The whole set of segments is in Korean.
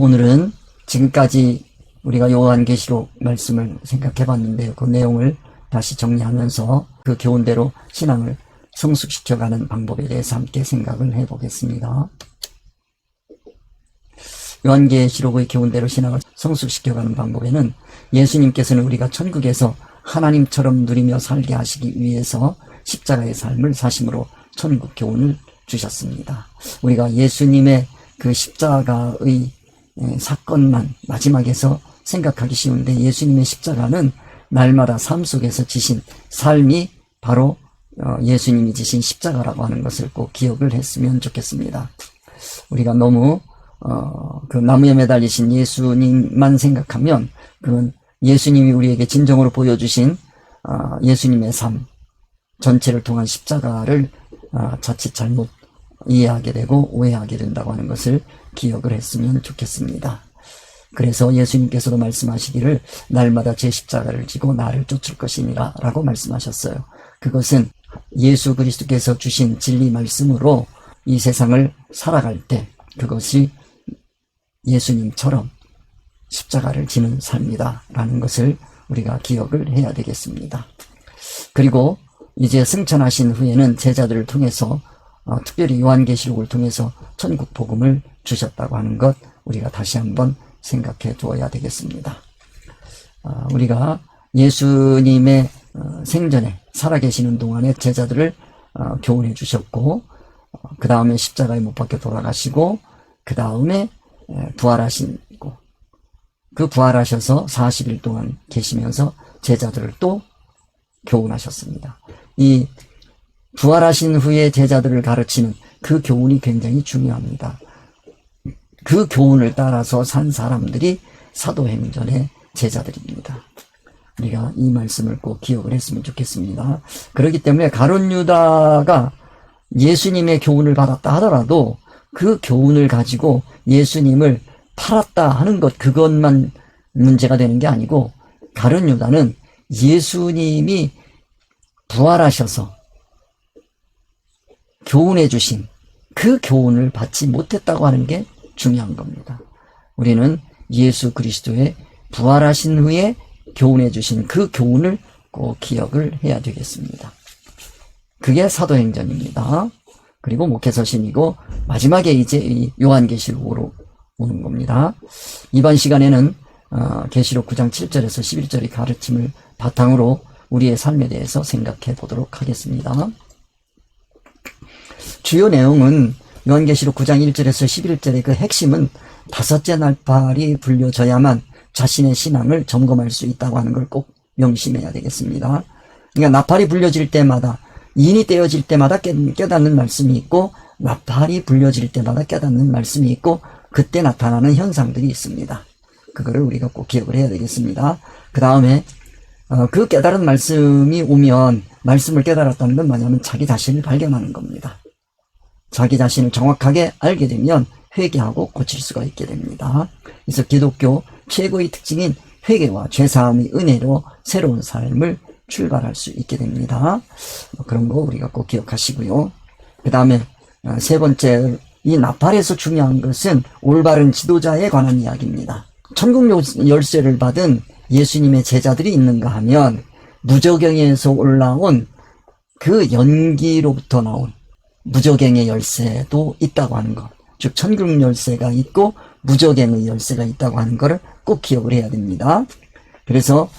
오늘은 지금까지 우리가 요한계시록 말씀을 생각해 봤는데요. 그 내용을 다시 정리하면서 그 교훈대로 신앙을 성숙시켜가는 방법에 대해서 함께 생각을 해보겠습니다. 요한계시록의 교훈대로 신앙을 성숙시켜가는 방법에는 예수님께서는 우리가 천국에서 하나님처럼 누리며 살게 하시기 위해서 십자가의 삶을 사심으로 천국 교훈을 주셨습니다. 우리가 예수님의 그 십자가의 사건만 마지막에서 생각하기 쉬운데, 예수님의 십자가는 날마다 삶 속에서 지신 삶이 바로 예수님이 지신 십자가라고 하는 것을 꼭 기억을 했으면 좋겠습니다. 우리가 너무 그 나무에 매달리신 예수님만 생각하면 그건 예수님이 우리에게 진정으로 보여주신 예수님의 삶 전체를 통한 십자가를 자칫 잘못 이해하게 되고 오해하게 된다고 하는 것을 기억을 했으면 좋겠습니다. 그래서 예수님께서도 말씀하시기를 날마다 제 십자가를 지고 나를 쫓을 것이니라 라고 말씀하셨어요. 그것은 예수 그리스도께서 주신 진리 말씀으로 이 세상을 살아갈 때 그것이 예수님처럼 십자가를 지는 삶이다 라는 것을 우리가 기억을 해야 되겠습니다. 그리고 이제 승천하신 후에는 제자들을 통해서 특별히 요한계시록을 통해서 천국 복음을 주셨다고 하는 것 우리가 다시 한번 생각해 두어야 되겠습니다. 우리가 예수님의 생전에 살아계시는 동안에 제자들을 교훈해 주셨고, 그 다음에 십자가에 못 박혀 돌아가시고, 그 다음에 부활하시고, 그 부활하셔서 40일 동안 계시면서 제자들을 또 교훈하셨습니다. 이 부활하신 후에 제자들을 가르치는 그 교훈이 굉장히 중요합니다. 그 교훈을 따라서 산 사람들이 사도행전의 제자들입니다. 우리가 이 말씀을 꼭 기억을 했으면 좋겠습니다. 그렇기 때문에 가룟 유다가 예수님의 교훈을 받았다 하더라도 그 교훈을 가지고 예수님을 팔았다 하는 것, 그것만 문제가 되는 게 아니고, 가룟 유다는 예수님이 부활하셔서 교훈해 주신 그 교훈을 받지 못했다고 하는 게 중요한 겁니다. 우리는 예수 그리스도의 부활하신 후에 교훈해 주신 그 교훈을 꼭 기억을 해야 되겠습니다. 그게 사도행전입니다. 그리고 목회서신이고 마지막에 이제 이 요한계시록으로 오는 겁니다. 이번 시간에는 계시록 9장 7절에서 11절의 가르침을 바탕으로 우리의 삶에 대해서 생각해 보도록 하겠습니다. 주요 내용은 요한계시록 9장 1절에서 11절의 그 핵심은 다섯째 날팔이 불려져야만 자신의 신앙을 점검할 수 있다고 하는 걸 꼭 명심해야 되겠습니다. 그러니까 나팔이 불려질 때마다, 인이 떼어질 때마다 깨닫는 말씀이 있고, 나팔이 불려질 때마다 깨닫는 말씀이 있고, 그때 나타나는 현상들이 있습니다. 그거를 우리가 꼭 기억을 해야 되겠습니다. 그 다음에 그 깨달은 말씀이 오면, 말씀을 깨달았다는 건 뭐냐면 자기 자신을 발견하는 겁니다. 자기 자신을 정확하게 알게 되면 회개하고 고칠 수가 있게 됩니다. 그래서 기독교 최고의 특징인 회개와 죄사함의 은혜로 새로운 삶을 출발할 수 있게 됩니다. 그런 거 우리가 꼭 기억하시고요. 그 다음에 세 번째, 이 나팔에서 중요한 것은 올바른 지도자에 관한 이야기입니다. 천국 열쇠를 받은 예수님의 제자들이 있는가 하면 무저갱에서 올라온 그 연기로부터 나온 무저갱의 열쇠도 있다고 하는 것, 즉 천국 열쇠가 있고 무저갱의 열쇠가 있다고 하는 것을 꼭 기억을 해야 됩니다. 그래서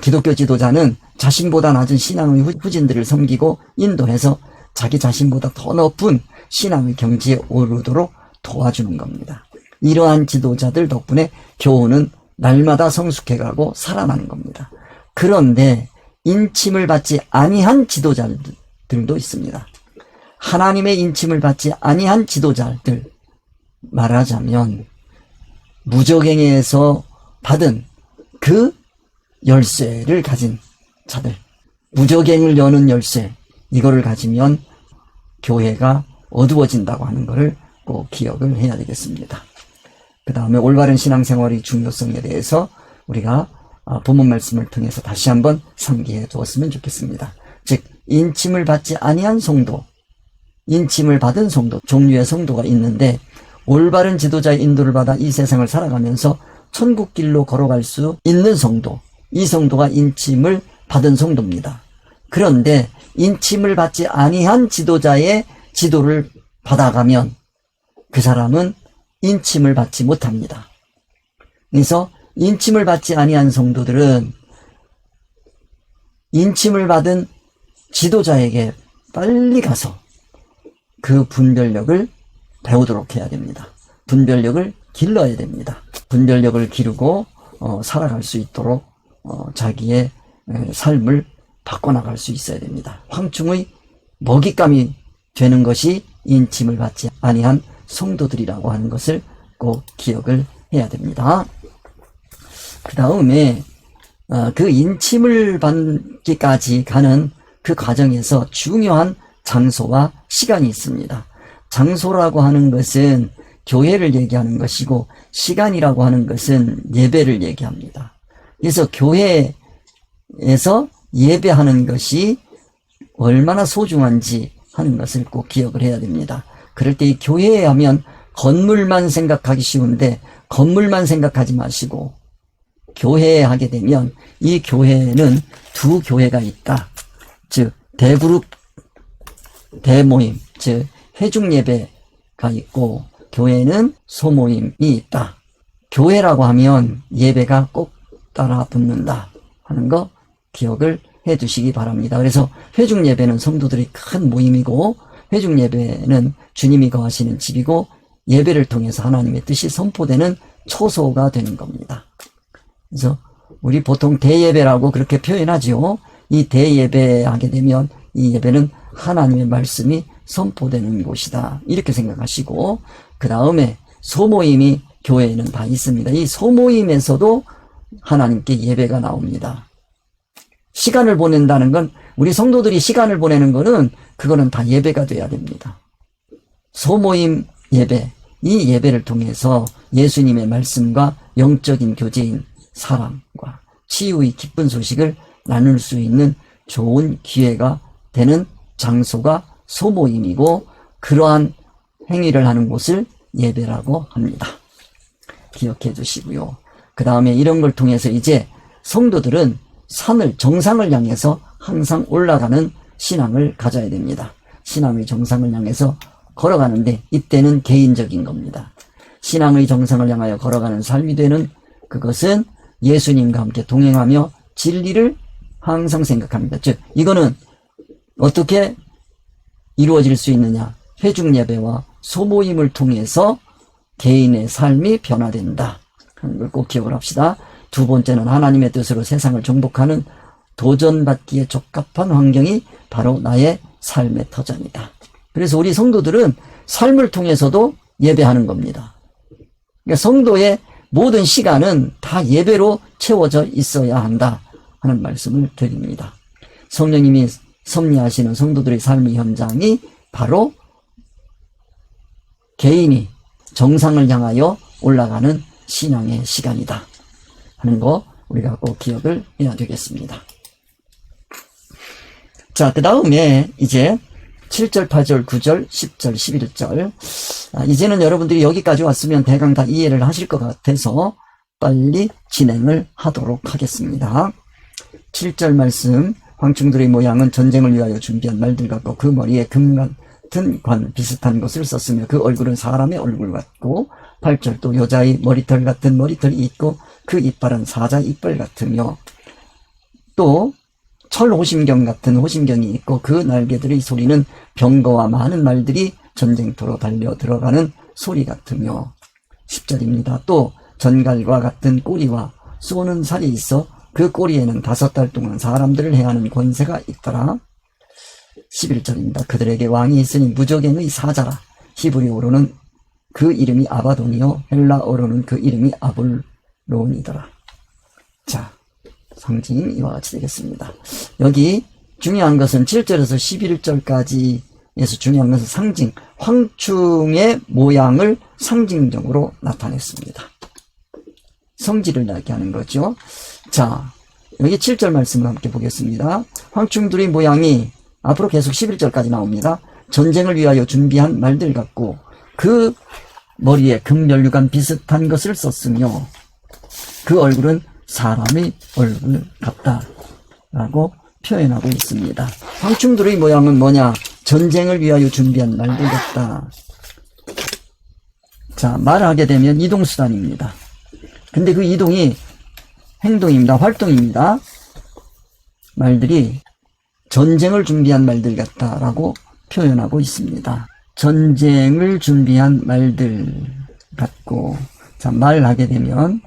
기독교 지도자는 자신보다 낮은 신앙의 후진들을 섬기고 인도해서 자기 자신보다 더 높은 신앙의 경지에 오르도록 도와주는 겁니다. 이러한 지도자들 덕분에 교훈은 날마다 성숙해가고 살아나는 겁니다. 그런데 인침을 받지 아니한 지도자들도 있습니다. 하나님의 인침을 받지 아니한 지도자들, 말하자면 무저갱에서 받은 그 열쇠를 가진 자들, 무저갱을 여는 열쇠, 이거를 가지면 교회가 어두워진다고 하는 것을 꼭 기억을 해야 되겠습니다. 그 다음에 올바른 신앙생활의 중요성에 대해서 우리가 본문 말씀을 통해서 다시 한번 상기해 두었으면 좋겠습니다. 즉 인침을 받지 아니한 성도, 인침을 받은 성도, 종류의 성도가 있는데 올바른 지도자의 인도를 받아 이 세상을 살아가면서 천국길로 걸어갈 수 있는 성도, 이 성도가 인침을 받은 성도입니다. 그런데 인침을 받지 아니한 지도자의 지도를 받아가면 그 사람은 인침을 받지 못합니다. 그래서 인침을 받지 아니한 성도들은 인침을 받은 지도자에게 빨리 가서 그 분별력을 배우도록 해야 됩니다. 분별력을 길러야 됩니다. 분별력을 기르고 살아갈 수 있도록 자기의 삶을 바꿔나갈 수 있어야 됩니다. 황충의 먹잇감이 되는 것이 인침을 받지 아니한 성도들이라고 하는 것을 꼭 기억을 해야 됩니다. 그 다음에 그 인침을 받기까지 가는 그 과정에서 중요한 장소와 시간이 있습니다. 장소라고 하는 것은 교회를 얘기하는 것이고 시간이라고 하는 것은 예배를 얘기합니다. 그래서 교회에서 예배하는 것이 얼마나 소중한지 하는 것을 꼭 기억을 해야 됩니다. 그럴 때 이 교회에 하면 건물만 생각하기 쉬운데 건물만 생각하지 마시고 교회에 하게 되면 이 교회에는 두 교회가 있다. 즉 대그룹, 대모임, 즉 회중예배가 있고 교회는 소모임이 있다. 교회라고 하면 예배가 꼭 따라 붙는다 하는 거 기억을 해 두시기 바랍니다. 그래서 회중예배는 성도들이 큰 모임이고 회중예배는 주님이 거하시는 집이고 예배를 통해서 하나님의 뜻이 선포되는 초소가 되는 겁니다. 그래서 우리 보통 대예배라고 그렇게 표현하죠. 이 대예배 하게 되면 이 예배는 하나님의 말씀이 선포되는 곳이다. 이렇게 생각하시고 그 다음에 소모임이 교회에는 다 있습니다. 이 소모임에서도 하나님께 예배가 나옵니다. 시간을 보낸다는 건 우리 성도들이 시간을 보내는 거는 그거는 다 예배가 돼야 됩니다. 소모임 예배, 이 예배를 통해서 예수님의 말씀과 영적인 교제인 사랑과 치유의 기쁜 소식을 나눌 수 있는 좋은 기회가 되는 장소가 소모임이고 그러한 행위를 하는 곳을 예배라고 합니다. 기억해 두시고요. 그 다음에 이런 걸 통해서 이제 성도들은 산을, 정상을 향해서 항상 올라가는 신앙을 가져야 됩니다. 신앙의 정상을 향해서 걸어가는데 이때는 개인적인 겁니다. 신앙의 정상을 향하여 걸어가는 삶이 되는 그것은 예수님과 함께 동행하며 진리를 항상 생각합니다. 즉 이거는 어떻게 이루어질 수 있느냐? 회중예배와 소모임을 통해서 개인의 삶이 변화된다 하는 걸 꼭 기억을 합시다. 두 번째는 하나님의 뜻으로 세상을 정복하는 도전받기에 적합한 환경이 바로 나의 삶의 터전이다. 그래서 우리 성도들은 삶을 통해서도 예배하는 겁니다. 그러니까 성도의 모든 시간은 다 예배로 채워져 있어야 한다 하는 말씀을 드립니다. 성령님이 섭리하시는 성도들의 삶의 현장이 바로 개인이 정상을 향하여 올라가는 신앙의 시간이다 하는 거 우리가 꼭 기억을 해야 되겠습니다. 자, 그 다음에 이제 7절, 8절, 9절, 10절, 11절. 이제는 여러분들이 여기까지 왔으면 대강 다 이해를 하실 것 같아서 빨리 진행을 하도록 하겠습니다. 7절 말씀. 황충들의 모양은 전쟁을 위하여 준비한 말들 같고 그 머리에 금 같은 관 비슷한 것을 썼으며 그 얼굴은 사람의 얼굴 같고 8절 또 여자의 머리털 같은 머리털이 있고 그 이빨은 사자 이빨 같으며 또 철 호심경 같은 호심경이 있고 그 날개들의 소리는 병거와 많은 말들이 전쟁터로 달려 들어가는 소리 같으며 10절입니다. 또 전갈과 같은 꼬리와 쏘는 살이 있어 그 꼬리에는 5달 동안 사람들을 해하는 권세가 있더라. 11절입니다. 그들에게 왕이 있으니 무적행의 사자라. 히브리어로는 그 이름이 아바돈이요 헬라어로는 그 이름이 아볼론이더라. 자, 상징이 이와 같이 되겠습니다. 여기 중요한 것은 7절에서 11절까지에서 중요한 것은 상징, 황충의 모양을 상징적으로 나타냈습니다. 성질을 나타내는 거죠. 자, 여기 7절 말씀을 함께 보겠습니다. 황충들의 모양이 앞으로 계속 11절까지 나옵니다. 전쟁을 위하여 준비한 말들 같고 그 머리에 금면류관 비슷한 것을 썼으며 그 얼굴은 사람의 얼굴 같다라고 표현하고 있습니다. 황충들의 모양은 뭐냐? 전쟁을 위하여 준비한 말들 같다. 자, 말하게 되면 이동수단입니다. 근데 그 이동이 행동입니다. 활동입니다. 말들이 전쟁을 준비한 말들 같다라고 표현하고 있습니다. 전쟁을 준비한 말들 같고, 자, 말하게 되면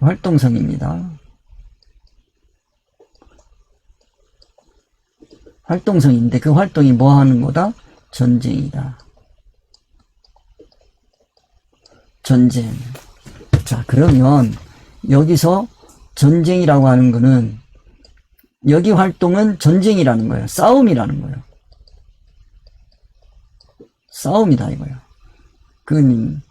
활동성입니다. 활동성인데 그 활동이 뭐 하는 거다? 전쟁이다. 전쟁. 자, 그러면 여기서 전쟁이라고 하는 거는 여기 활동은 전쟁이라는 거예요. 싸움이라는 거예요. 싸움이다 이거예요. 그건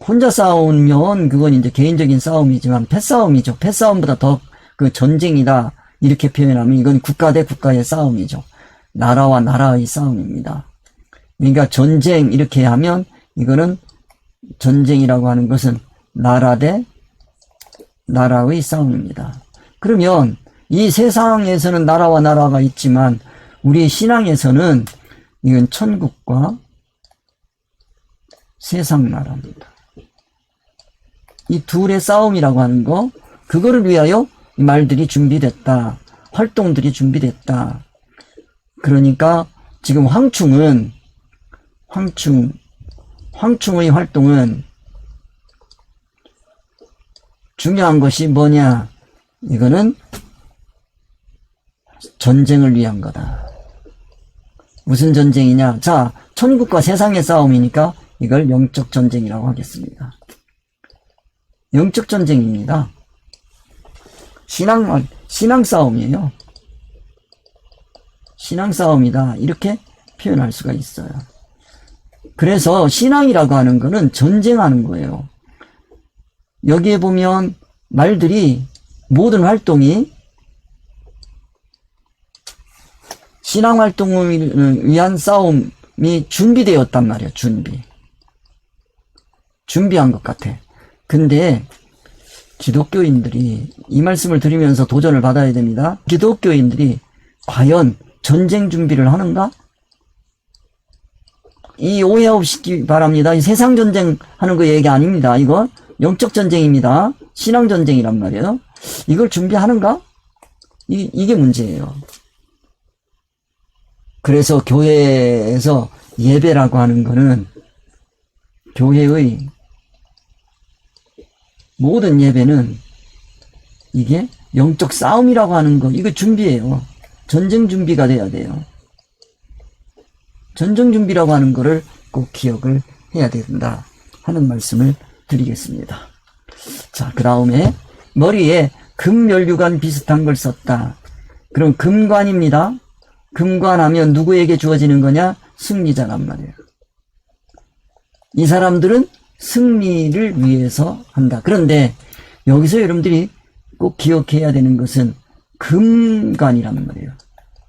혼자 싸우면 그건 이제 개인적인 싸움이지만 패싸움이죠. 패싸움보다 더 그 전쟁이다 이렇게 표현하면 이건 국가 대 국가의 싸움이죠. 나라와 나라의 싸움입니다. 그러니까 전쟁 이렇게 하면 이거는 전쟁이라고 하는 것은 나라 대 나라의 싸움입니다. 그러면 이 세상에서는 나라와 나라가 있지만 우리 신앙에서는 이건 천국과 세상 나라입니다. 이 둘의 싸움이라고 하는 거, 그거를 위하여 이 말들이 준비됐다. 활동들이 준비됐다. 그러니까 지금 황충의 활동은 중요한 것이 뭐냐? 이거는 전쟁을 위한 거다. 무슨 전쟁이냐? 자, 천국과 세상의 싸움이니까 이걸 영적 전쟁이라고 하겠습니다. 영적 전쟁입니다. 신앙 싸움이에요. 신앙 싸움이다. 이렇게 표현할 수가 있어요. 그래서 신앙이라고 하는 거는 전쟁하는 거예요. 여기에 보면 말들이 모든 활동이 신앙 활동을 위한 싸움이 준비되었단 말이에요. 준비한 것 같아. 근데 기독교인들이 이 말씀을 들으면서 도전을 받아야 됩니다. 기독교인들이 과연 전쟁 준비를 하는가? 이 오해 없이 바랍니다. 이 세상 전쟁 하는 거 얘기 아닙니다. 이거 영적 전쟁입니다. 신앙 전쟁이란 말이에요. 이걸 준비하는가? 이게 문제예요. 그래서 교회에서 예배라고 하는 거는 교회의 모든 예배는 이게 영적 싸움이라고 하는 거, 이거 준비예요. 전쟁 준비가 돼야 돼요. 전쟁 준비라고 하는 거를 꼭 기억을 해야 된다 하는 말씀을 드리겠습니다. 자, 그 다음에 머리에 금면류관 비슷한 걸 썼다. 그럼 금관입니다. 금관하면 누구에게 주어지는 거냐? 승리자란 말이에요. 이 사람들은 승리를 위해서 한다. 그런데 여기서 여러분들이 꼭 기억해야 되는 것은 금관이란 말이에요.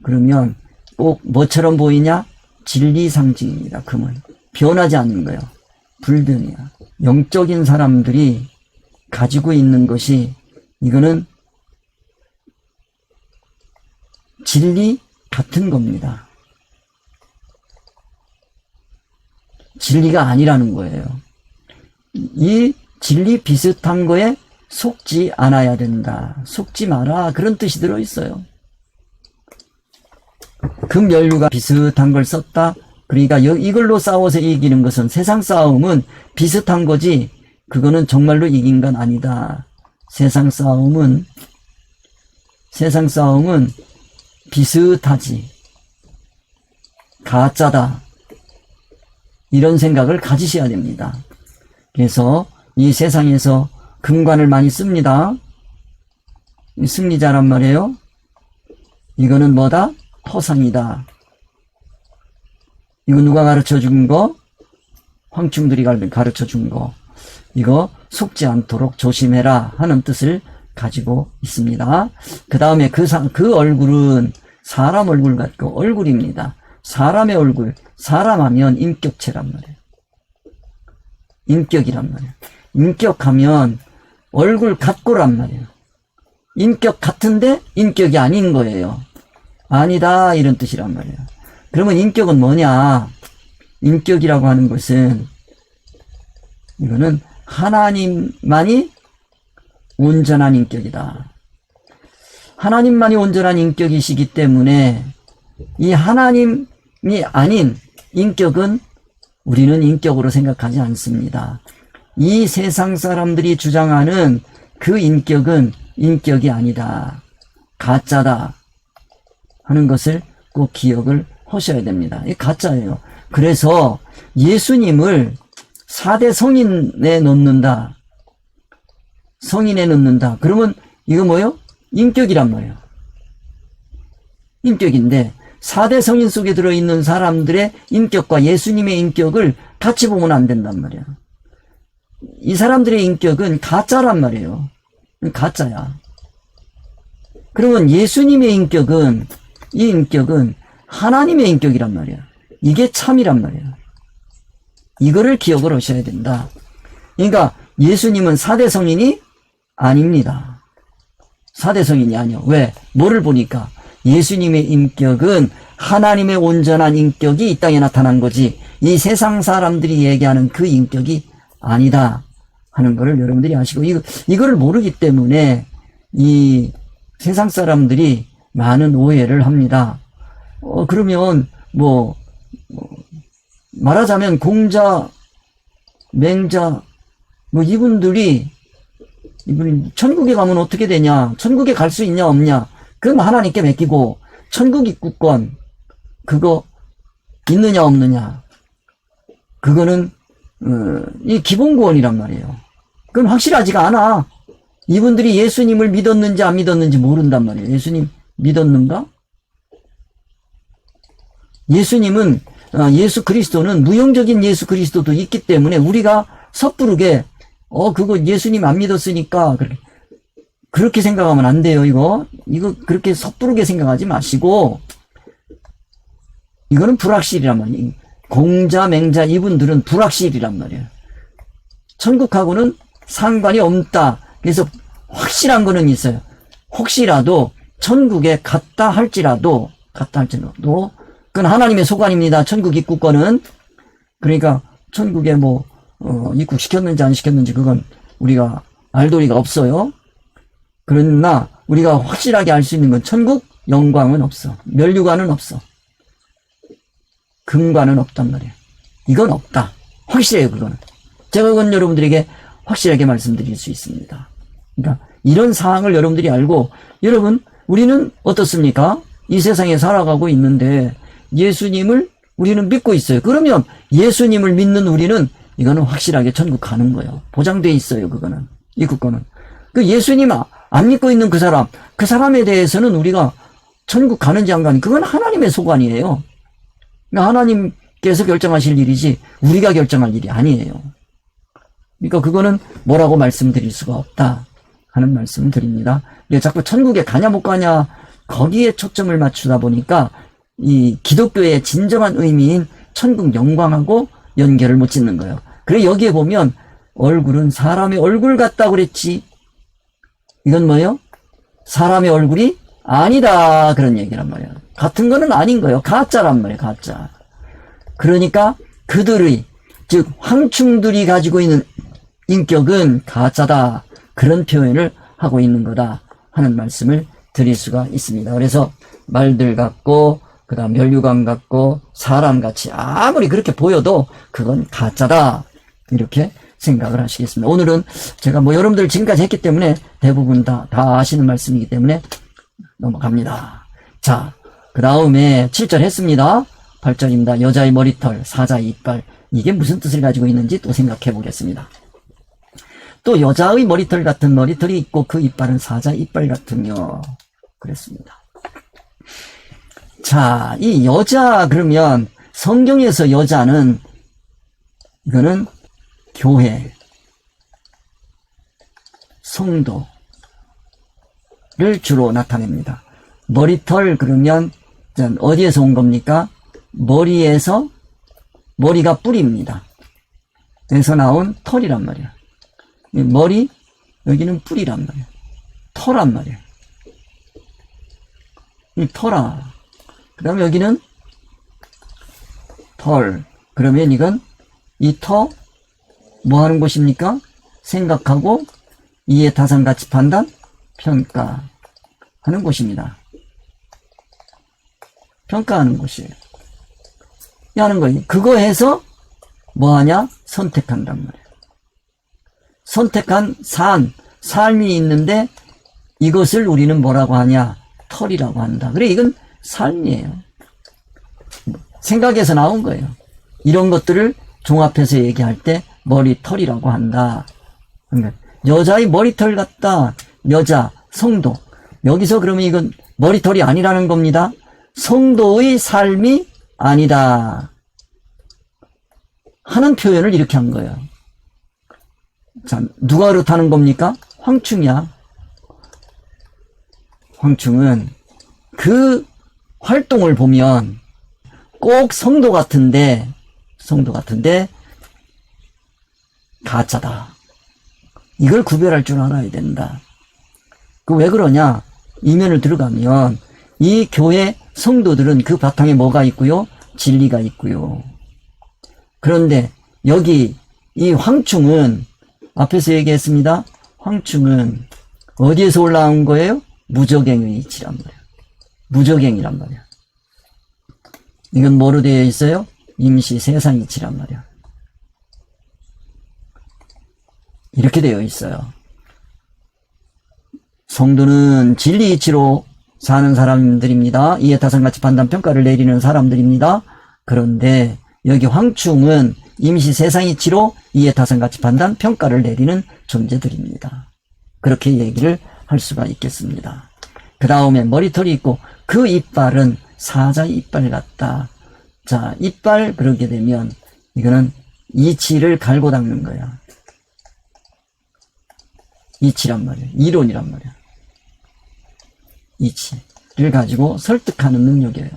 그러면 꼭 뭐처럼 보이냐? 진리 상징입니다. 금은 변하지 않는 거예요. 불변이야. 영적인 사람들이 가지고 있는 것이 이거는 진리 같은 겁니다. 진리가 아니라는 거예요. 이 진리 비슷한 거에 속지 않아야 된다. 속지 마라. 그런 뜻이 들어있어요. 금면류가 비슷한 걸 썼다. 그러니까 이걸로 싸워서 이기는 것은 세상 싸움은 비슷한 거지 그거는 정말로 이긴 건 아니다. 세상 싸움은 비슷하지. 가짜다. 이런 생각을 가지셔야 됩니다. 그래서 이 세상에서 금관을 많이 씁니다. 승리자란 말이에요. 이거는 뭐다? 허상이다. 이거 누가 가르쳐 준 거? 황충들이 가르쳐 준 거. 이거 속지 않도록 조심해라 하는 뜻을 가지고 있습니다. 그 다음에 그 얼굴은 사람 얼굴 같고 얼굴입니다. 사람의 얼굴, 사람하면 인격체란 말이에요. 인격이란 말이에요. 인격하면 얼굴 같고란 말이에요. 인격 같은데 인격이 아닌 거예요. 아니다 이런 뜻이란 말이에요. 그러면 인격은 뭐냐? 인격이라고 하는 것은 이거는 하나님만이 온전한 인격이다. 하나님만이 온전한 인격이시기 때문에 이 하나님이 아닌 인격은 우리는 인격으로 생각하지 않습니다. 이 세상 사람들이 주장하는 그 인격은 인격이 아니다. 가짜다. 하는 것을 꼭 기억을 하셔야 됩니다. 이게 가짜예요. 그래서 예수님을 4대 성인에 넣는다. 성인에 넣는다. 그러면 이거 뭐예요? 인격이란 말이에요. 인격인데 4대 성인 속에 들어있는 사람들의 인격과 예수님의 인격을 같이 보면 안 된단 말이에요. 이 사람들의 인격은 가짜란 말이에요. 가짜야. 그러면 예수님의 인격은, 이 인격은 하나님의 인격이란 말이에요. 이게 참이란 말이에요. 이거를 기억을 하셔야 된다. 그러니까 예수님은 4대 성인이 아닙니다. 4대 성인이 아니요. 왜? 뭐를 보니까 예수님의 인격은 하나님의 온전한 인격이 이 땅에 나타난 거지 이 세상 사람들이 얘기하는 그 인격이 아니다 하는 것을 여러분들이 아시고 이거를 모르기 때문에 이 세상 사람들이 많은 오해를 합니다. 그러면 말하자면 공자, 맹자 이분이 천국에 가면 어떻게 되냐? 천국에 갈 수 있냐 없냐? 그건 하나님께 맡기고 천국 입구권 그거 있느냐 없느냐? 그거는 이 기본구원이란 말이에요. 그건 확실하지가 않아. 이분들이 예수님을 믿었는지 안 믿었는지 모른단 말이에요. 예수님 믿었는가? 예수님은 예수 그리스도는 무형적인 예수 그리스도도 있기 때문에 우리가 섣부르게 그거 예수님 안 믿었으니까 그렇게 생각하면 안 돼요. 이거 그렇게 섣부르게 생각하지 마시고 이거는 불확실이란 말이에요. 공자, 맹자 이분들은 불확실이란 말이에요. 천국하고는 상관이 없다. 그래서 확실한 거는 있어요. 혹시라도 천국에 갔다 할지라도 그건 하나님의 소관입니다. 천국 입국권은. 그러니까 천국에 입국시켰는지 안 시켰는지 그건 우리가 알 도리가 없어요. 그러나 우리가 확실하게 알 수 있는 건 천국 영광은 없어. 면류관은 없어. 금관은 없단 말이에요. 이건 없다. 확실해요, 그거는. 제가 그건 여러분들에게 확실하게 말씀드릴 수 있습니다. 그러니까 이런 사항을 여러분들이 알고 여러분 우리는 어떻습니까? 이 세상에 살아가고 있는데 예수님을 우리는 믿고 있어요. 그러면 예수님을 믿는 우리는 이거는 확실하게 천국 가는 거예요. 보장돼 있어요. 그거는 입국권은. 그 예수님 안 믿고 있는 그 사람에 대해서는 우리가 천국 가는지 안 가는지 그건 하나님의 소관이에요. 그러니까 하나님께서 결정하실 일이지 우리가 결정할 일이 아니에요. 그러니까 그거는 뭐라고 말씀드릴 수가 없다 하는 말씀을 드립니다. 자꾸 천국에 가냐 못 가냐 거기에 초점을 맞추다 보니까 이 기독교의 진정한 의미인 천국 영광하고 연결을 못 짓는 거예요. 그래 여기에 보면 얼굴은 사람의 얼굴 같다고 그랬지. 이건 뭐예요? 사람의 얼굴이 아니다 그런 얘기란 말이에요. 같은 거는 아닌 거예요. 가짜란 말이에요. 가짜. 그러니까 그들의 즉 황충들이 가지고 있는 인격은 가짜다. 그런 표현을 하고 있는 거다 하는 말씀을 드릴 수가 있습니다. 그래서 말들 같고 그다음 면류관 같고 사람같이 아무리 그렇게 보여도 그건 가짜다. 이렇게 생각을 하시겠습니다. 오늘은 제가 여러분들 지금까지 했기 때문에 대부분 다 아시는 말씀이기 때문에 넘어갑니다. 자, 그 다음에 7절 했습니다. 8절입니다. 여자의 머리털, 사자의 이빨. 이게 무슨 뜻을 가지고 있는지 또 생각해 보겠습니다. 또 여자의 머리털 같은 머리털이 있고 그 이빨은 사자 이빨 같으며 그랬습니다. 자, 이 여자 그러면 성경에서 여자는 이거는 교회, 성도를 주로 나타냅니다. 머리털 그러면 어디에서 온 겁니까? 머리가 뿌리입니다. 그래서 나온 털이란 말이야. 머리, 여기는 뿌리란 말이야. 털란 말이야. 이 털아. 그 다음에 여기는 털. 그러면 이건 이 터, 뭐 하는 곳입니까? 생각하고 이해, 타산, 가치, 판단, 평가 하는 곳입니다. 평가하는 곳이에요. 하는 거예요. 그거 해서 뭐 하냐? 선택한단 말이에요. 선택한 삶이 있는데 이것을 우리는 뭐라고 하냐? 털이라고 한다. 그래, 이건 삶이에요. 생각에서 나온 거예요. 이런 것들을 종합해서 얘기할 때 머리털이라고 한다. 여자의 머리털 같다. 여자, 성도. 여기서 그러면 이건 머리털이 아니라는 겁니다. 성도의 삶이 아니다 하는 표현을 이렇게 한 거예요. 자, 누가 그렇다는 겁니까? 황충이야. 황충은 그 활동을 보면 꼭 성도 같은데 가짜다. 이걸 구별할 줄 알아야 된다. 그 왜 그러냐? 이면을 들어가면 이 교회 성도들은 그 바탕에 뭐가 있고요? 진리가 있고요. 그런데 여기 이 황충은 앞에서 얘기했습니다. 황충은 어디에서 올라온 거예요? 무적행의 이치란 말이에요. 무적행이란 말이야. 이건 뭐로 되어 있어요? 임시 세상 이치란 말이야. 이렇게 되어 있어요. 성도는 진리 이치로 사는 사람들입니다. 이해, 타산, 가치, 판단, 평가를 내리는 사람들입니다. 그런데 여기 황충은 임시 세상 이치로 이해, 타산, 가치, 판단, 평가를 내리는 존재들입니다. 그렇게 얘기를 할 수가 있겠습니다. 그 다음에 머리털이 있고 그 이빨은 사자 이빨 같다. 자, 이빨 그러게 되면 이거는 이치를 갈고 닦는 거야. 이치란 말이야. 이론이란 말이야. 이치를 가지고 설득하는 능력이에요.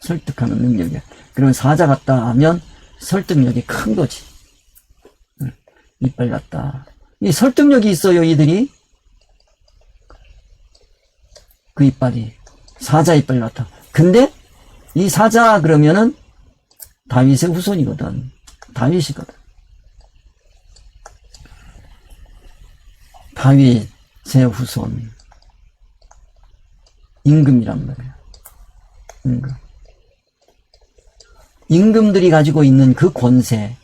설득하는 능력이에요. 그러면 사자 같다 하면 설득력이 큰 거지. 이빨 같다. 이 설득력이 있어요, 이들이. 그 이빨이 사자 이빨 같아. 근데 이 사자 그러면은 다윗의 후손이거든. 다윗이거든. 다윗의 후손. 임금이란 말이야. 임금. 임금들이 가지고 있는 그 권세,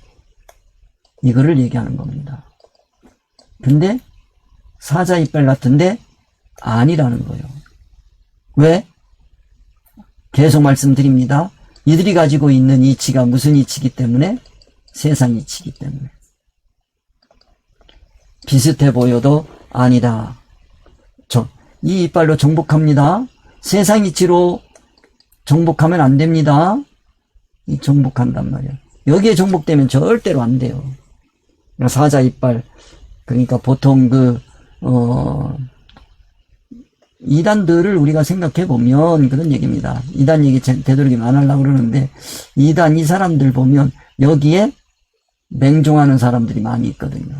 이거를 얘기하는 겁니다. 근데 사자 이빨 같은데 아니라는 거예요. 왜? 계속 말씀드립니다. 이들이 가지고 있는 이치가 무슨 이치이기 때문에? 세상 이치이기 때문에. 비슷해 보여도 아니다. 이 이빨로 정복합니다. 세상 이치로 정복하면 안 됩니다. 이 정복한단 말이야. 여기에 정복되면 절대로 안 돼요. 사자 이빨. 그러니까 보통 이단들을 우리가 생각해 보면 그런 얘기입니다. 이단 얘기 되도록이면 안 하려고 그러는데, 이단 이 사람들 보면 여기에 맹종하는 사람들이 많이 있거든요.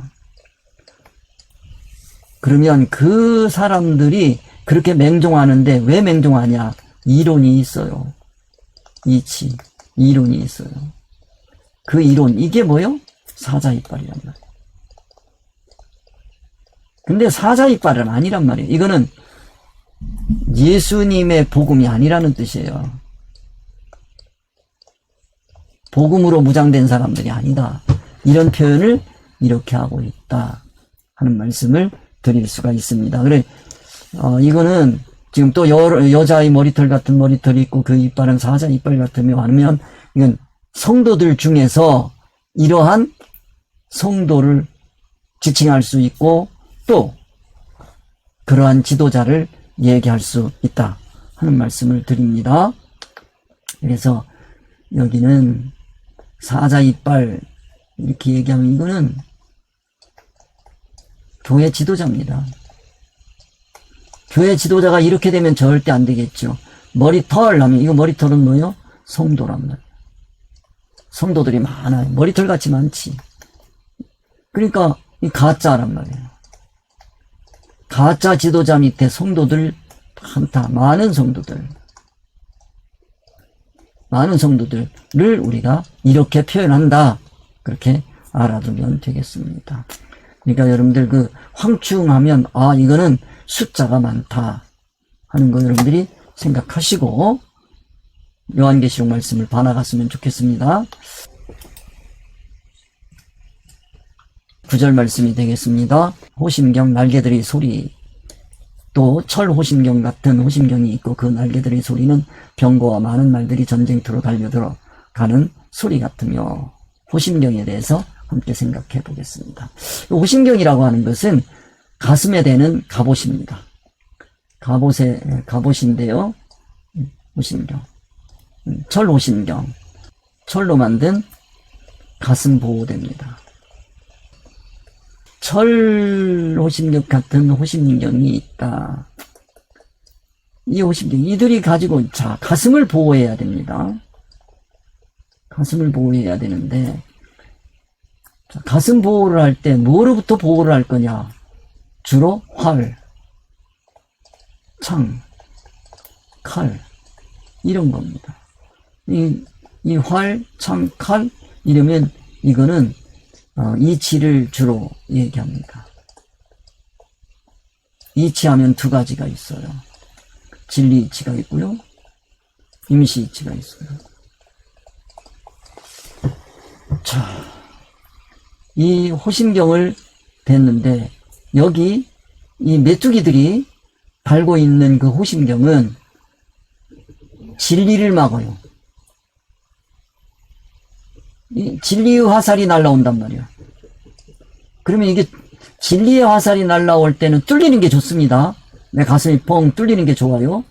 그러면 그 사람들이 그렇게 맹종하는데 왜 맹종하냐? 이론이 있어요. 이론이 있어요. 그 이론, 이게 뭐요? 사자 이빨이란 말이에요. 근데 사자 이빨은 아니란 말이에요. 이거는 예수님의 복음이 아니라는 뜻이에요. 복음으로 무장된 사람들이 아니다. 이런 표현을 이렇게 하고 있다 하는 말씀을 드릴 수가 있습니다. 그래, 이거는 지금 또 여자의 머리털 같은 머리털이 있고 그 이빨은 사자 이빨 같으며 하면, 이건 성도들 중에서 이러한 성도를 지칭할 수 있고 또 그러한 지도자를 얘기할 수 있다 하는 말씀을 드립니다. 그래서 여기는 사자 이빨 이렇게 얘기하면 이거는 교회 지도자입니다. 교회 지도자가 이렇게 되면 절대 안 되겠죠. 머리털 하면 이거 머리털은 뭐예요? 성도란 말이에요. 성도들이 많아요. 머리털 같이 많지. 그러니까 이 가짜란 말이에요. 가짜 지도자 밑에 성도들 많다. 많은 성도들을 우리가 이렇게 표현한다. 그렇게 알아두면 되겠습니다. 그러니까 여러분들 그 황충하면 아 이거는 숫자가 많다 하는 거 여러분들이 생각하시고 요한계시록 말씀을 봐나갔으면 좋겠습니다. 9절 말씀이 되겠습니다. 호심경 날개들의 소리, 또 철호심경 같은 호심경이 있고 그 날개들의 소리는 병거와 많은 말들이 전쟁터로 달려들어가는 소리 같으며, 호심경에 대해서 함께 생각해 보겠습니다. 호심경이라고 하는 것은 가슴에 대는 갑옷입니다. 갑옷인데요. 호심경. 철호심경. 철로 만든 가슴 보호대입니다. 철 호심경 같은 호심경이 있다. 이 호심경, 이들이 가지고, 자, 가슴을 보호해야 됩니다. 가슴을 보호해야 되는데, 자, 가슴 보호를 할 때 뭐로부터 보호를 할 거냐? 주로 활, 창, 칼, 이런 겁니다. 이 활, 창, 칼, 이러면 이거는 이치를 주로 얘기합니다. 이치하면 두 가지가 있어요. 진리 이치가 있고요. 임시 이치가 있어요. 자, 이 호심경을 댔는데 여기 이 메뚜기들이 달고 있는 그 호심경은 진리를 막아요. 이 진리의 화살이 날라온단 말이야. 그러면 이게 진리의 화살이 날라올 때는 뚫리는 게 좋습니다. 내 가슴이 뻥 뚫리는 게 좋아요.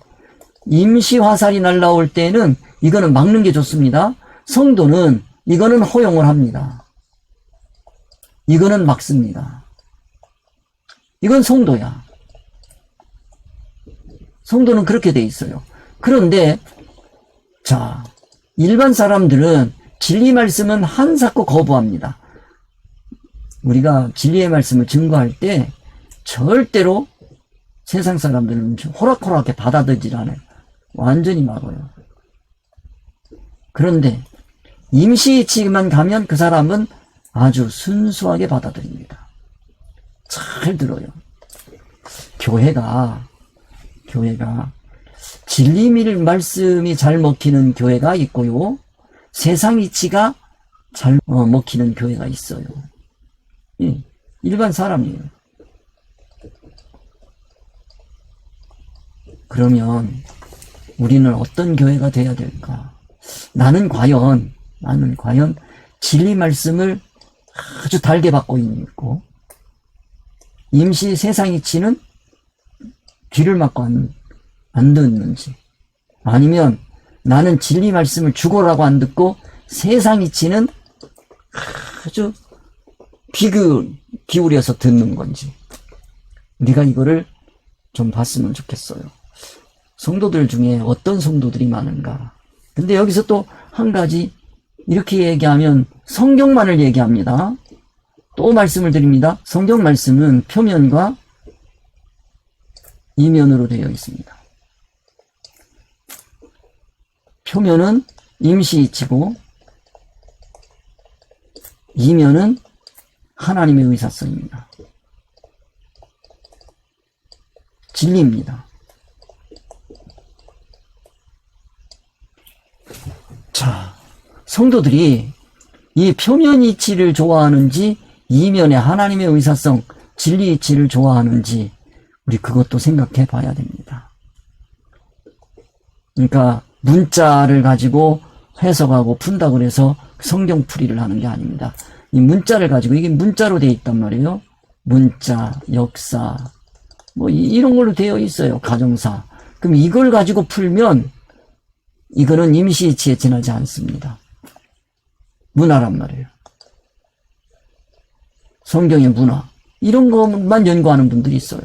임시 화살이 날라올 때는 이거는 막는 게 좋습니다. 성도는 이거는 허용을 합니다. 이거는 막습니다. 이건 성도야. 성도는 그렇게 돼 있어요. 그런데 자, 일반 사람들은 진리 말씀은 한사코 거부합니다. 우리가 진리의 말씀을 증거할 때 절대로 세상 사람들은 호락호락하게 받아들이질 않아요. 완전히 막아요. 그런데 임시이치만 가면 그 사람은 아주 순수하게 받아들입니다. 잘 들어요. 교회가 진리 말씀이 잘 먹히는 교회가 있고요. 세상 이치가 잘 먹히는 교회가 있어요. 예, 일반 사람이에요. 그러면 우리는 어떤 교회가 돼야 될까? 나는 과연 진리 말씀을 아주 달게 받고 있고 임시 세상 이치는 귀를 막고 안 듣는지, 아니면 나는 진리 말씀을 죽어라고 안 듣고 세상 이치는 아주 귀 기울여서 듣는 건지, 우리가 이거를 좀 봤으면 좋겠어요. 성도들 중에 어떤 성도들이 많은가. 근데 여기서 또 한 가지 이렇게 얘기하면 성경만을 얘기합니다. 또 말씀을 드립니다. 성경 말씀은 표면과 이면으로 되어 있습니다. 표면은 임시이치고 이면은 하나님의 의사성입니다. 진리입니다. 자, 성도들이 이 표면 이치를 좋아하는지 이면의 하나님의 의사성, 진리 이치를 좋아하는지 우리 그것도 생각해 봐야 됩니다. 그러니까 문자를 가지고 해석하고 푼다고 해서 성경풀이를 하는 게 아닙니다. 이 문자를 가지고, 이게 문자로 되어 있단 말이에요. 문자, 역사, 뭐 이런 걸로 되어 있어요. 가정사. 그럼 이걸 가지고 풀면 이거는 임시이치에 지나지 않습니다. 문화란 말이에요. 성경의 문화, 이런 것만 연구하는 분들이 있어요.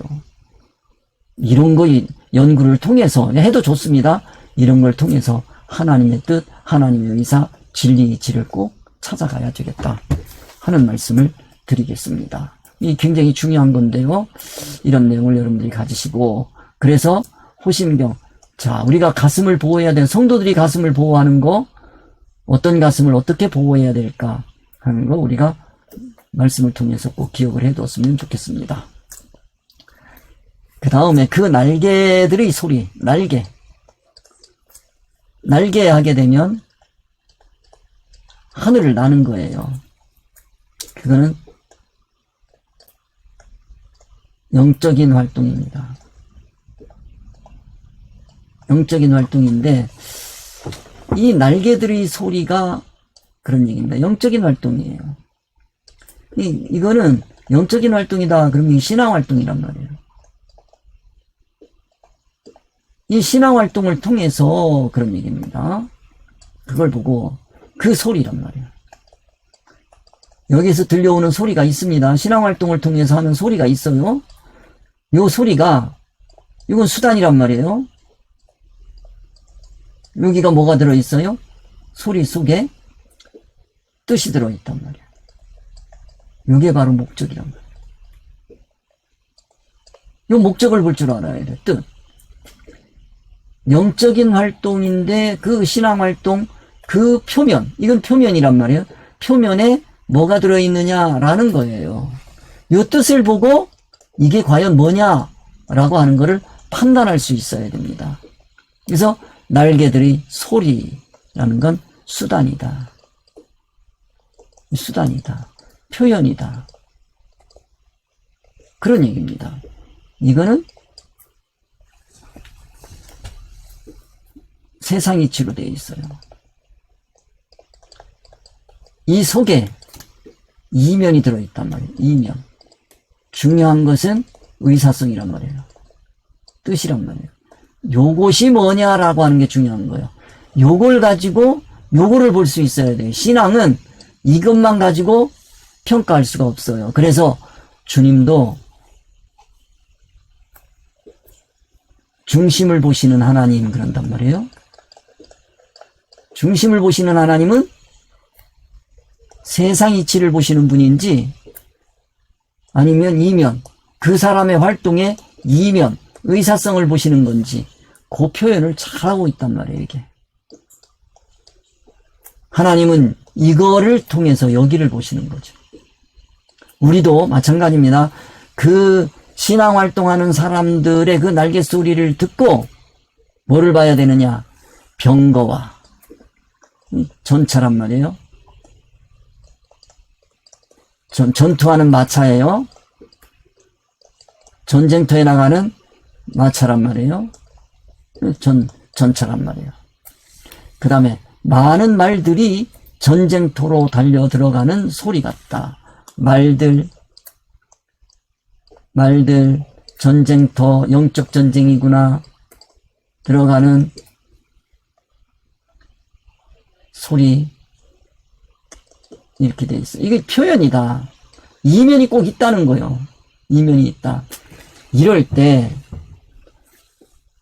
이런 거 연구를 통해서 해도 좋습니다. 이런 걸 통해서 하나님의 뜻, 하나님의 의사, 진리의 질을 꼭 찾아가야 되겠다 하는 말씀을 드리겠습니다. 이 굉장히 중요한 건데요. 이런 내용을 여러분들이 가지시고, 그래서 호심경, 자, 우리가 가슴을 보호해야 돼. 성도들이 가슴을 보호하는 거, 어떤 가슴을 어떻게 보호해야 될까 하는 거 우리가 말씀을 통해서 꼭 기억을 해두었으면 좋겠습니다. 그 다음에 그 날개들의 소리, 날개 하게 되면 하늘을 나는 거예요. 그거는 영적인 활동입니다. 영적인 활동인데, 이 날개들의 소리가 그런 얘기입니다. 영적인 활동이에요. 이거는 영적인 활동이다 그러면 신앙 활동이란 말이에요. 이 신앙 활동을 통해서 그런 얘기입니다. 그걸 보고 그 소리란 말이에요. 여기서 들려오는 소리가 있습니다. 신앙 활동을 통해서 하는 소리가 있어요. 요 소리가, 이건 수단이란 말이에요. 여기가 뭐가 들어있어요? 소리 속에 뜻이 들어있단 말이에요. 이게 바로 목적이란 말이에요. 이 목적을 볼 줄 알아야 돼. 뜻. 영적인 활동인데 그 신앙 활동, 그 표면, 이건 표면이란 말이에요. 표면에 뭐가 들어있느냐라는 거예요. 이 뜻을 보고 이게 과연 뭐냐라고 하는 거를 판단할 수 있어야 됩니다. 그래서 날개들의 소리라는 건 수단이다. 수단이다. 표현이다. 그런 얘기입니다. 이거는 세상 이치로 되어 있어요. 이 속에 이면이 들어있단 말이에요. 이면. 중요한 것은 의사성이란 말이에요. 뜻이란 말이에요. 요것이 뭐냐라고 하는 게 중요한 거예요. 요걸 가지고 요거를 볼 수 있어야 돼요. 신앙은 이것만 가지고 평가할 수가 없어요. 그래서 주님도 중심을 보시는 하나님 그런단 말이에요. 중심을 보시는 하나님은 세상 이치를 보시는 분인지 아니면 이면, 그 사람의 활동의 이면, 의사성을 보시는 건지 그 표현을 잘하고 있단 말이에요. 이게 하나님은 이거를 통해서 여기를 보시는 거죠. 우리도 마찬가지입니다. 그 신앙활동하는 사람들의 그 날개 소리를 듣고 뭐를 봐야 되느냐? 병거와 전차란 말이에요. 전투하는 마차예요. 전쟁터에 나가는 마차란 말이에요. 전차란 말이에요. 그 다음에 많은 말들이 전쟁터로 달려 들어가는 소리 같다. 말들, 전쟁터, 영적 전쟁이구나. 들어가는 소리. 이렇게 돼 있어요. 이게 표현이다. 이면이 꼭 있다는 거예요. 이면이 있다. 이럴 때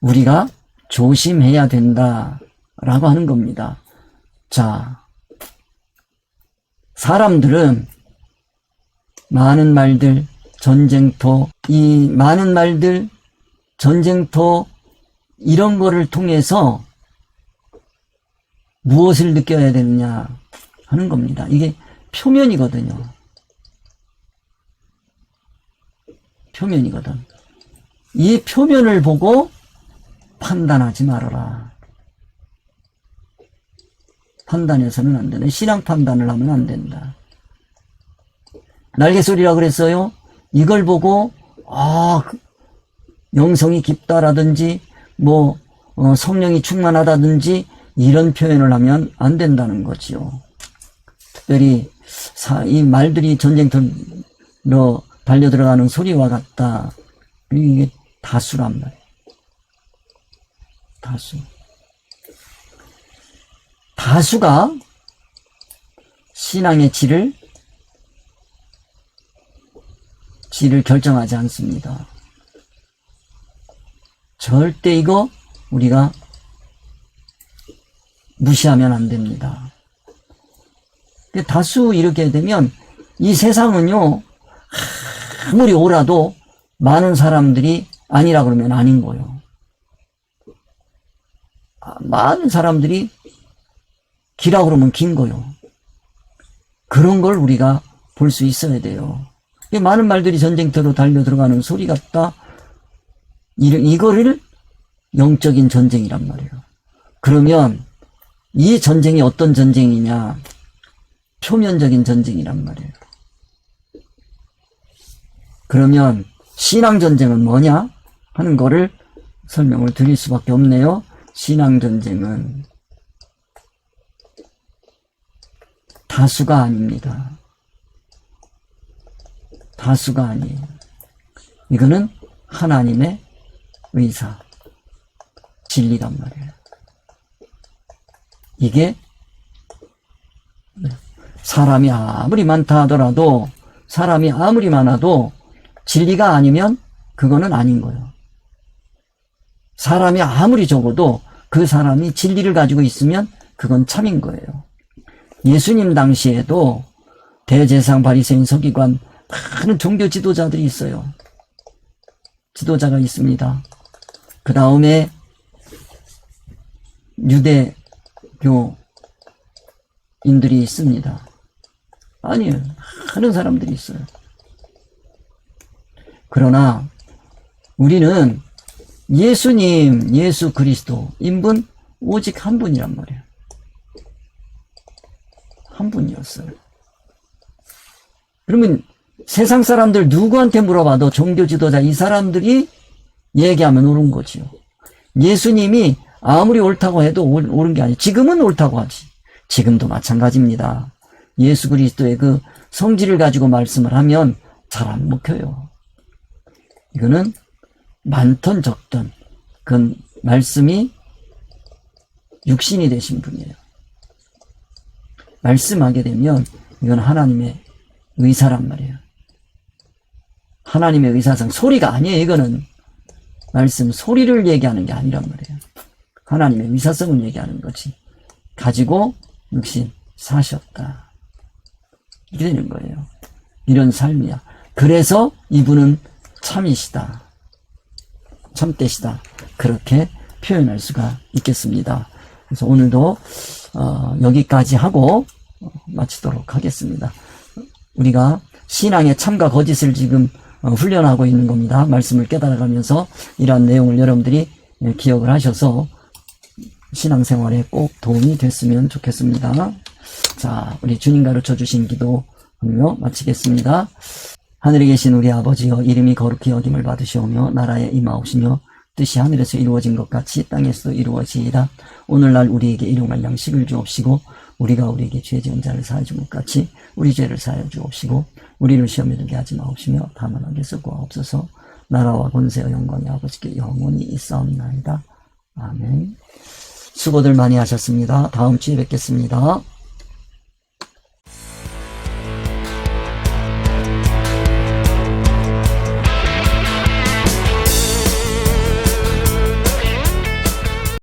우리가 조심해야 된다라고 하는 겁니다. 자, 사람들은 많은 말들, 전쟁터, 이 많은 말들, 전쟁터 이런 거를 통해서 무엇을 느껴야 되느냐 하는 겁니다. 이게 표면이거든요. 표면이거든. 이 표면을 보고 판단하지 말아라. 판단해서는 안 되네. 신앙 판단을 하면 안 된다. 날개소리라 그랬어요. 이걸 보고 영성이 깊다라든지 성령이 충만하다든지 이런 표현을 하면 안 된다는 거지요. 특별히 이 말들이 전쟁터로 달려들어가는 소리와 같다. 이게 다수란 말이에요. 다수가 신앙의 질을 결정하지 않습니다. 절대 이거 우리가 무시하면 안 됩니다. 다수 이렇게 되면 이 세상은요, 아무리 옳아도 많은 사람들이 아니라 그러면 아닌 거예요. 많은 사람들이 기라 그러면 긴 거예요. 그런 걸 우리가 볼 수 있어야 돼요. 많은 말들이 전쟁터로 달려 들어가는 소리 같다. 이거를 영적인 전쟁이란 말이에요. 그러면 이 전쟁이 어떤 전쟁이냐? 표면적인 전쟁이란 말이에요. 그러면 신앙 전쟁은 뭐냐? 하는 거를 설명을 드릴 수밖에 없네요. 신앙 전쟁은 다수가 아닙니다. 다수가 아니에요. 이거는 하나님의 의사, 진리란 말이에요. 이게 사람이 아무리 많다 하더라도, 사람이 아무리 많아도 진리가 아니면 그거는 아닌 거예요. 사람이 아무리 적어도 그 사람이 진리를 가지고 있으면 그건 참인 거예요. 예수님 당시에도 대제사장, 바리새인, 서기관, 많은 종교 지도자들이 있어요. 지도자가 있습니다. 그 다음에 유대교인들이 있습니다. 아니에요. 많은 사람들이 있어요. 그러나 우리는 예수님, 예수 그리스도 인분 오직 한 분이란 말이에요. 한 분이었어요. 그러면 세상 사람들 누구한테 물어봐도 종교 지도자 이 사람들이 얘기하면 옳은 거지요. 예수님이 아무리 옳다고 해도 옳은 게 아니에요. 지금은 옳다고 하지. 지금도 마찬가지입니다. 예수 그리스도의 그 성질을 가지고 말씀을 하면 잘 안 먹혀요. 이거는 많던 적던 그 말씀이 육신이 되신 분이에요. 말씀하게 되면 이건 하나님의 의사란 말이에요. 하나님의 의사상 소리가 아니에요. 이거는 말씀 소리를 얘기하는 게 아니란 말이에요. 하나님의 의사성을 얘기하는 거지. 가지고 육신 사셨다. 이게 되는 거예요. 이런 삶이야. 그래서 이분은 참이시다. 참되시다. 그렇게 표현할 수가 있겠습니다. 그래서 오늘도 여기까지 하고 마치도록 하겠습니다. 우리가 신앙의 참과 거짓을 지금 훈련하고 있는 겁니다. 말씀을 깨달아가면서 이러한 내용을 여러분들이 기억을 하셔서 신앙생활에 꼭 도움이 됐으면 좋겠습니다. 자, 우리 주님 가르쳐 주신 기도 하며 마치겠습니다. 하늘에 계신 우리 아버지여, 이름이 거룩히 여김을 받으시오며 나라에 임하옵시며 뜻이 하늘에서 이루어진 것 같이 땅에서도 이루어지이다. 오늘날 우리에게 일용할 양식을 주옵시고 우리가 우리에게 죄 지은 자를 사하여 준 것 같이 우리 죄를 사하여 주옵시고 우리를 시험에 들게 하지 마옵시며 다만 악에서 구하옵소서. 나라와 권세와 영광이 아버지께 영원히 있사옵나이다. 아멘. 수고들 많이 하셨습니다. 다음 주에 뵙겠습니다.